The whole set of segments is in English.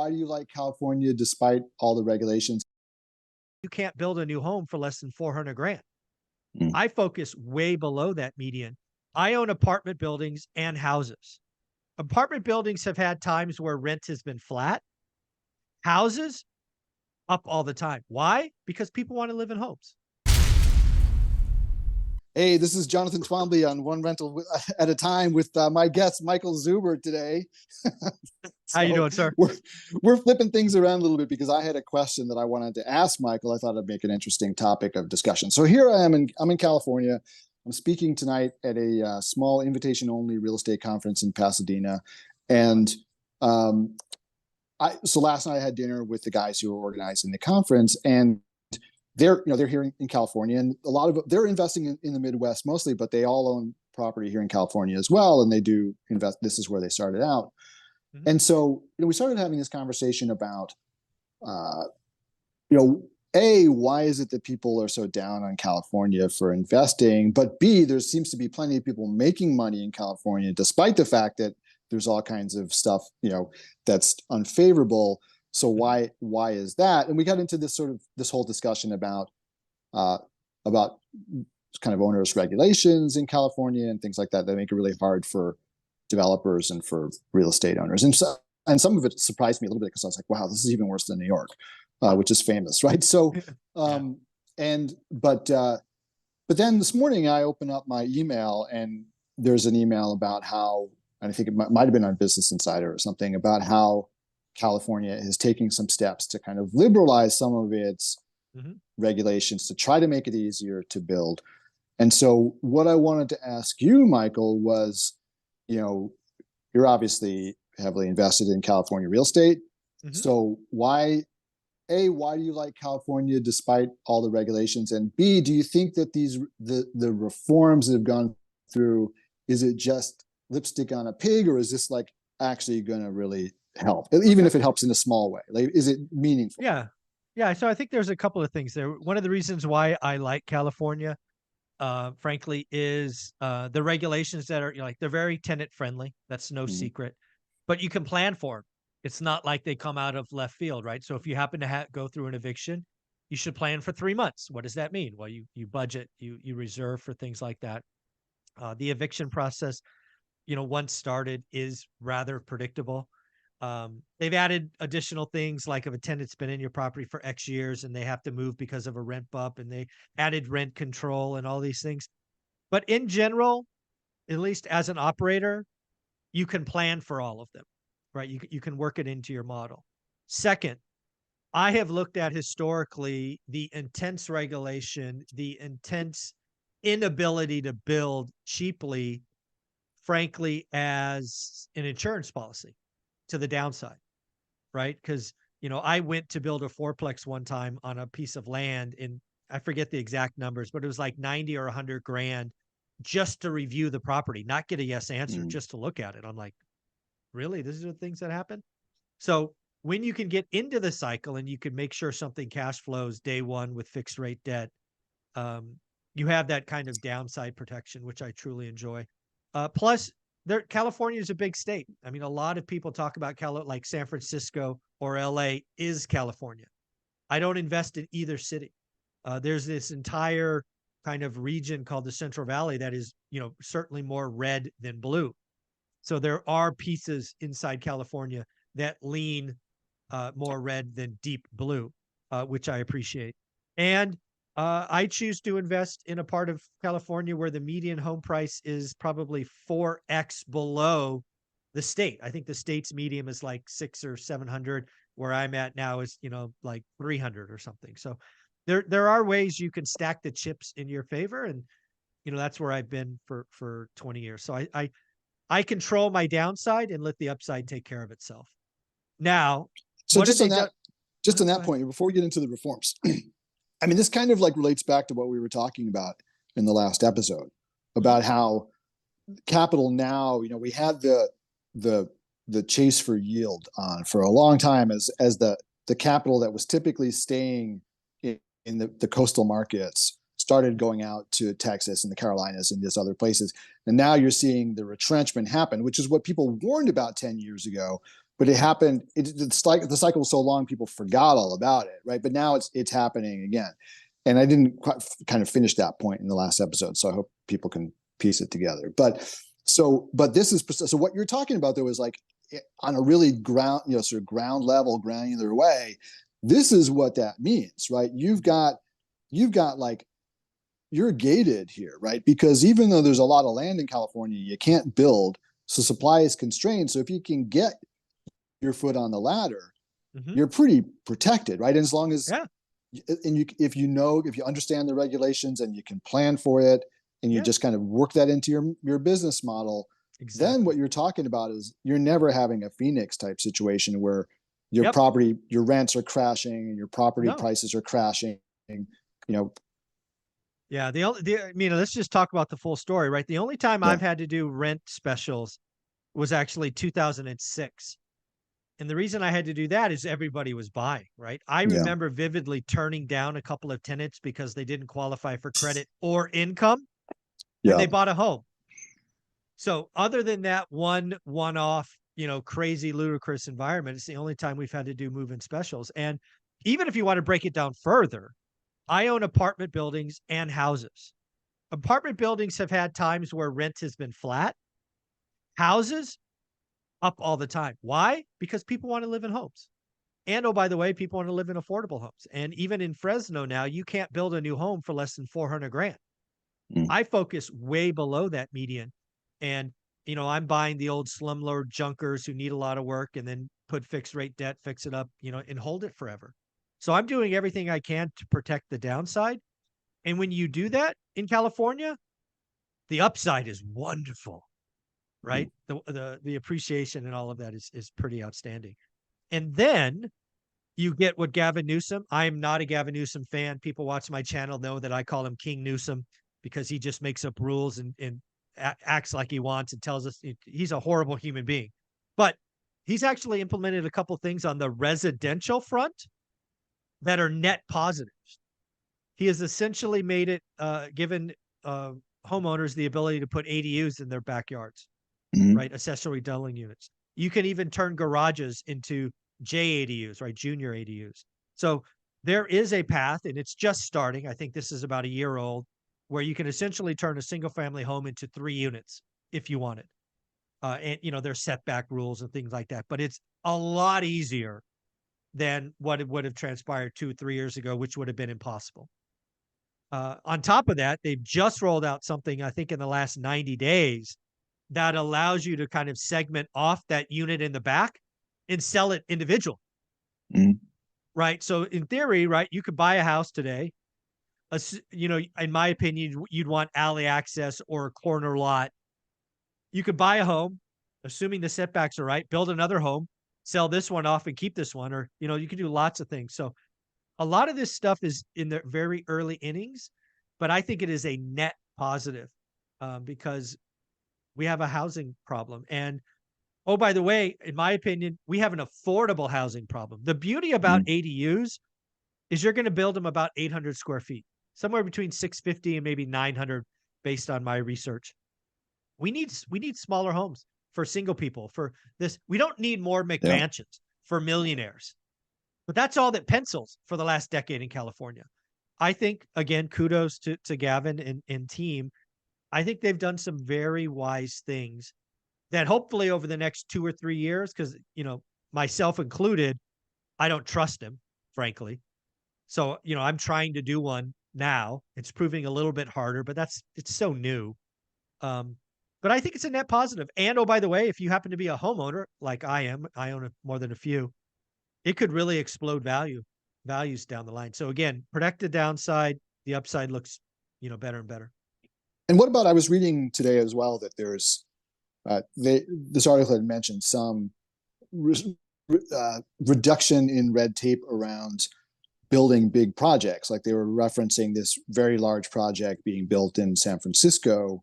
Why do you like California despite all the regulations? You can't build a new home for less than 400 grand. Mm. I focus way below that median. I own apartment buildings and houses. Apartment buildings have had times where rent has been flat. Houses up all the time. Why? Because people want to live in homes. Hey, this is Jonathan Twombly on One Rental at a Time with my guest, Michael Zuber, today. How you So doing, sir? we're flipping things around a little bit because I had a question that I wanted to ask Michael. I thought it'd make an interesting topic of discussion. So here I am, I'm in California. I'm speaking tonight at a small invitation-only real estate conference in Pasadena. And so last night I had dinner with the guys who were organizing the conference, and they're here in California, and a lot of they're investing in the Midwest mostly, but they all own property here in California as well, and they do invest. This is where they started out, and so we started having this conversation about, why is it that people are so down on California for investing, but B, there seems to be plenty of people making money in California, despite the fact that there's all kinds of stuff that's unfavorable. So why is that? And we got into this whole discussion about kind of onerous regulations in California and things like that make it really hard for developers and for real estate owners. And some of it surprised me a little bit because I was like, wow, this is even worse than New York, which is famous, right? So but then this morning I open up my email and there's an email about how, and I think it might have been on Business Insider or something, about how California is taking some steps to kind of liberalize some of its regulations to try to make it easier to build. And so what I wanted to ask you, Michael, was, you're obviously heavily invested in California real estate. So why do you like California despite all the regulations? And B, do you think that the reforms that have gone through, is it just lipstick on a pig, or is this like actually going to really help, even if it helps in a small way? Like, is it meaningful? Yeah. So I think there's a couple of things there. One of the reasons why I like California, frankly, is the regulations that are they're very tenant friendly. That's no secret, but you can plan for them. It's not like they come out of left field, right? So if you happen to go through an eviction, you should plan for 3 months. What does that mean? Well, you budget, you reserve for things like that. The eviction process, once started, is rather predictable. They've added additional things, like if a tenant's been in your property for X years and they have to move because of a rent bump, and they added rent control and all these things. But in general, at least as an operator, you can plan for all of them, right? You can work it into your model. Second, I have looked at historically the intense regulation, the intense inability to build cheaply, frankly, as an insurance policy to the downside, right? Because, I went to build a fourplex one time on a piece of land in, I forget the exact numbers, but it was like 90 or 100 grand just to review the property, not get a yes answer, just to look at it. I'm like, really? These are the things that happen? So when you can get into the cycle and you can make sure something cash flows day one with fixed rate debt, you have that kind of downside protection, which I truly enjoy. Plus, California is a big state. I mean, a lot of people talk about like San Francisco or LA is California. I don't invest in either city. There's this entire kind of region called the Central Valley that is, certainly more red than blue. So there are pieces inside California that lean more red than deep blue, which I appreciate. And I choose to invest in a part of California where the median home price is probably 4x below the state. I think the state's median is like 600 or 700. Where I'm at now is, like 300 or something. So there are ways you can stack the chips in your favor, and that's where I've been for 20 years. So I control my downside and let the upside take care of itself. Now, so just on that point, before we get into the reforms, I mean, this kind of like relates back to what we were talking about in the last episode about how capital now, we had the chase for yield on for a long time as the capital that was typically staying in the coastal markets started going out to Texas and the Carolinas and these other places. And now you're seeing the retrenchment happen, which is what people warned about 10 years ago. but it happened. It's like the cycle was so long, people forgot all about it, right? But now it's happening again. And I didn't quite kind of finish that point in the last episode, so I hope people can piece it together. But this is so what you're talking about though is like on a really ground, sort of ground level, granular way. This is what that means, right? You've got like you're gated here, right? Because even though there's a lot of land in California, you can't build, so supply is constrained. So if you can get your foot on the ladder, you're pretty protected, right? And as long as if you understand the regulations and you can plan for it, and you just kind of work that into your business model, then what you're talking about is you're never having a Phoenix type situation where your property, your rents are crashing and your property prices are crashing. Yeah, let's just talk about the full story, right? The only time I've had to do rent specials was actually 2006. And the reason I had to do that is everybody was buying, right? I remember vividly turning down a couple of tenants because they didn't qualify for credit or income, and they bought a home. So other than that one-off, crazy, ludicrous environment, it's the only time we've had to do move-in specials. And even if you want to break it down further, I own apartment buildings and houses. Apartment buildings have had times where rent has been flat. Houses, up all the time. Why? Because people want to live in homes. And oh, by the way, people want to live in affordable homes. And even in Fresno now, you can't build a new home for less than 400 grand. I focus way below that median. And, I'm buying the old slumlord junkers who need a lot of work and then put fixed rate debt, fix it up, and hold it forever. So I'm doing everything I can to protect the downside. And when you do that in California, the upside is wonderful, right? The appreciation and all of that is pretty outstanding. And then you get what Gavin Newsom, I am not a Gavin Newsom fan. People watch my channel know that I call him King Newsom because he just makes up rules and acts like he wants and tells us he's a horrible human being. But he's actually implemented a couple things on the residential front that are net positives. He has essentially made it, given homeowners the ability to put ADUs in their backyards, right? Accessory dwelling units. You can even turn garages into JADUs, right? Junior ADUs. So there is a path, and it's just starting. I think this is about a year old, where you can essentially turn a single family home into 3 units if you want it. And, there's setback rules and things like that, but it's a lot easier than what it would have transpired 2 or 3 years ago, which would have been impossible. On top of that, they've just rolled out something, I think in the last 90 days, that allows you to kind of segment off that unit in the back and sell it individual. Right. So in theory, right, you could buy a house today. In my opinion, you'd want alley access or a corner lot. You could buy a home, assuming the setbacks are right, build another home, sell this one off and keep this one, or, you could do lots of things. So a lot of this stuff is in the very early innings, but I think it is a net positive because we have a housing problem. And oh, by the way, in my opinion, we have an affordable housing problem. The beauty about ADUs is you're going to build them about 800 square feet, somewhere between 650 and maybe 900 based on my research. We need smaller homes for single people for this. We don't need more McMansions for millionaires, but that's all that pencils for the last decade in California. I think, again, kudos to Gavin and team. I think they've done some very wise things that hopefully over the next 2 or 3 years, because, myself included, I don't trust him, frankly. So, I'm trying to do one now. It's proving a little bit harder, but it's so new. But I think it's a net positive. And oh, by the way, if you happen to be a homeowner like I am, I own more than a few, it could really explode values down the line. So again, protect the downside. The upside looks, better and better. And what about, I was reading today as well that there's, this article had mentioned some reduction in red tape around building big projects. Like they were referencing this very large project being built in San Francisco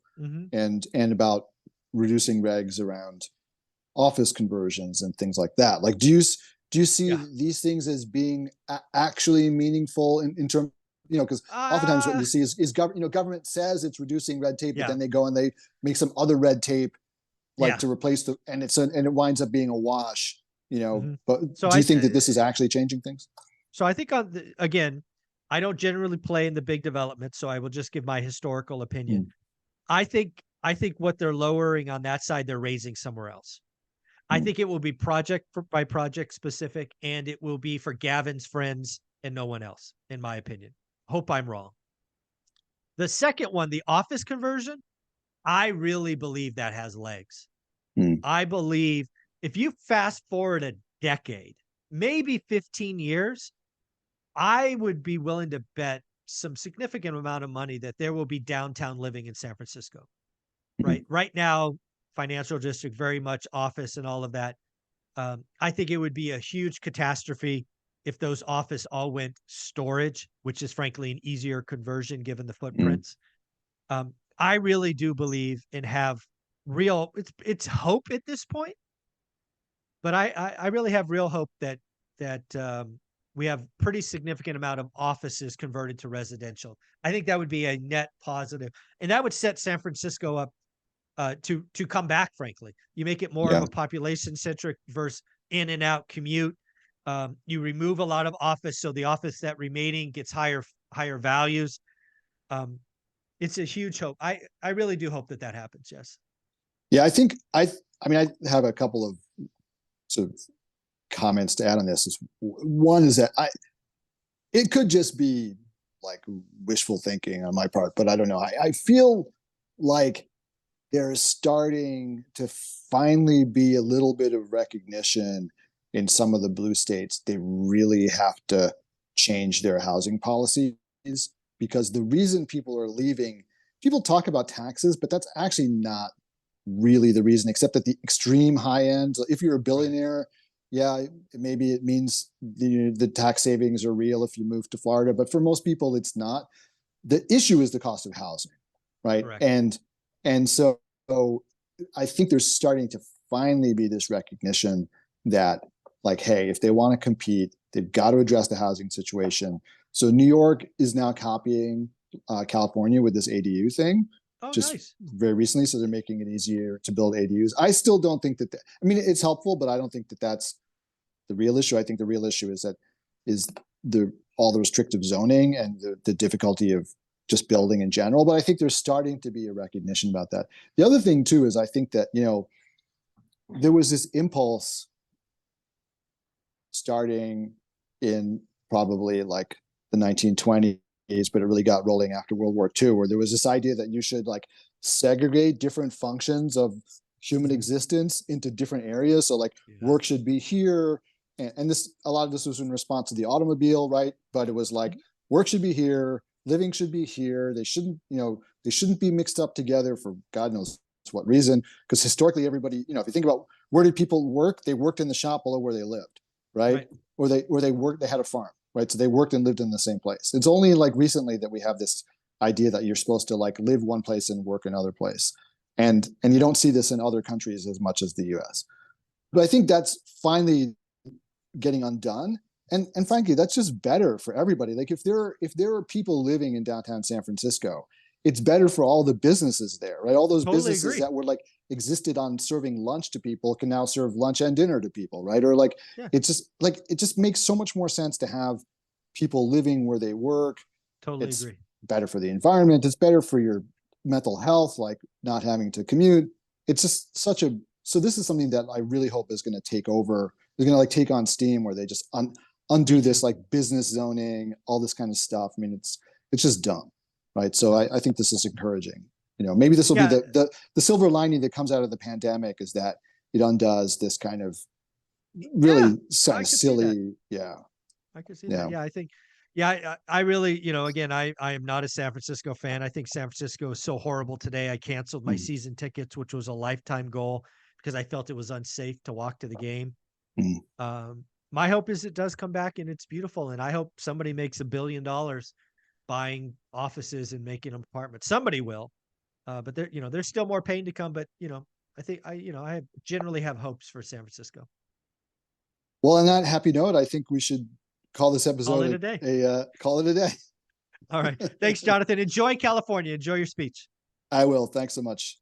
and about reducing regs around office conversions and things like that. Like, do you see these things as being actually meaningful in terms, because oftentimes what you see is government says it's reducing red tape, but then they go and they make some other red tape to replace and it winds up being a wash. Mhm. but So do you think that this is actually changing things? I think again, I don't generally play in the big development, so I will just give my historical opinion. Mm, I think what they're lowering on that side, they're raising somewhere else. I mm, think it will be by project specific, and it will be for Gavin's friends and no one else, in my opinion. Hope I'm wrong. The second one, the office conversion, I really believe that has legs. mm, I believe if you fast forward a decade, maybe 15 years, I would be willing to bet some significant amount of money that there will be downtown living in San Francisco. mm. Right now, financial district, very much office and all of that. I think it would be a huge catastrophe if those office all went storage, which is frankly an easier conversion given the Mm. footprints. I really do believe and have real it's hope at this point, but I really have real hope that we have pretty significant amount of offices converted to residential. I think that would be a net positive, and that would set San Francisco up to come back. Frankly, you make it more of Yeah. a population centric versus in and out commute. You remove a lot of office, so the office that remaining gets higher values. Um, it's a huge hope. I really do hope that that happens. Yes. Yeah, I mean, I have a couple of sort of comments to add on this. One is that it could just be like wishful thinking on my part, but I don't know. I feel like there's starting to finally be a little bit of recognition in some of the blue states. They really have to change their housing policies, because the reason people are leaving, people talk about taxes, but that's actually not really the reason, except at the extreme high end. If you're a Right. billionaire, yeah, maybe it means the tax savings are real if you move to Florida, but for most people, it's not. The issue is the cost of housing, right? Correct. And so I think there's starting to finally be this recognition that, like, hey, if they want to compete, they've got to address the housing situation. So New York is now copying California with this ADU thing, Oh, just nice. very recently. So they're making it easier to build ADUs. I still don't think that. I mean, it's helpful, but I don't think that that's the real issue. I think the real issue is the all the restrictive zoning and the difficulty of just building in general. But I think there's starting to be a recognition about that. The other thing too is I think that there was this impulse starting in probably like the 1920s, but it really got rolling after World War II, where there was this idea that you should like segregate different functions of human existence into different areas. So like Yeah. work should be here, and this a lot of this was in response to the automobile, right? But it was like work should be here, living should be here. They shouldn't be mixed up together for God knows what reason. Because historically, everybody, if you think about where did people work, they worked in the shop below where they lived, right? Right. Or they worked, they had a farm, right? So they worked and lived in the same place. It's only like recently that we have this idea that you're supposed to like live one place and work another place, and you don't see this in other countries as much as the U.S. But I think that's finally getting undone. And frankly, that's just better for everybody. Like if there are people living in downtown San Francisco, it's better for all the businesses there, right? All those Totally businesses agree. that were like existed on serving lunch to people can now serve lunch and dinner to people, right? Or like Yeah. it just makes so much more sense to have people living where they work. Totally It's agree. better for the environment. It's better for your mental health, like not having to commute. It's just such a so this is something that I really hope is going to take over. Is going to like take on steam where they just undo Me this too. like business zoning, all this kind of stuff. I mean, it's just dumb, right? So Yeah. I think this is encouraging. Maybe this will be Yeah. the silver lining that comes out of the pandemic is that it undoes this kind of Yeah. really I could see that. silly, yeah, I could see that. yeah, Yeah, I think, yeah, I really, again, I am not a San Francisco fan. I think San Francisco is so horrible today. I canceled my mm, season tickets, which was a lifetime goal because I felt it was unsafe to walk to the game. mm. My hope is it does come back and it's beautiful. And I hope somebody makes $1 billion buying offices and making them apartments. Somebody will, but there's still more pain to come. But I think I generally have hopes for San Francisco. Well, on that happy note, I think we should call this Call it episode a day. call it a day. All right. Thanks, Jonathan. Enjoy California. Enjoy your speech. I will. Thanks so much.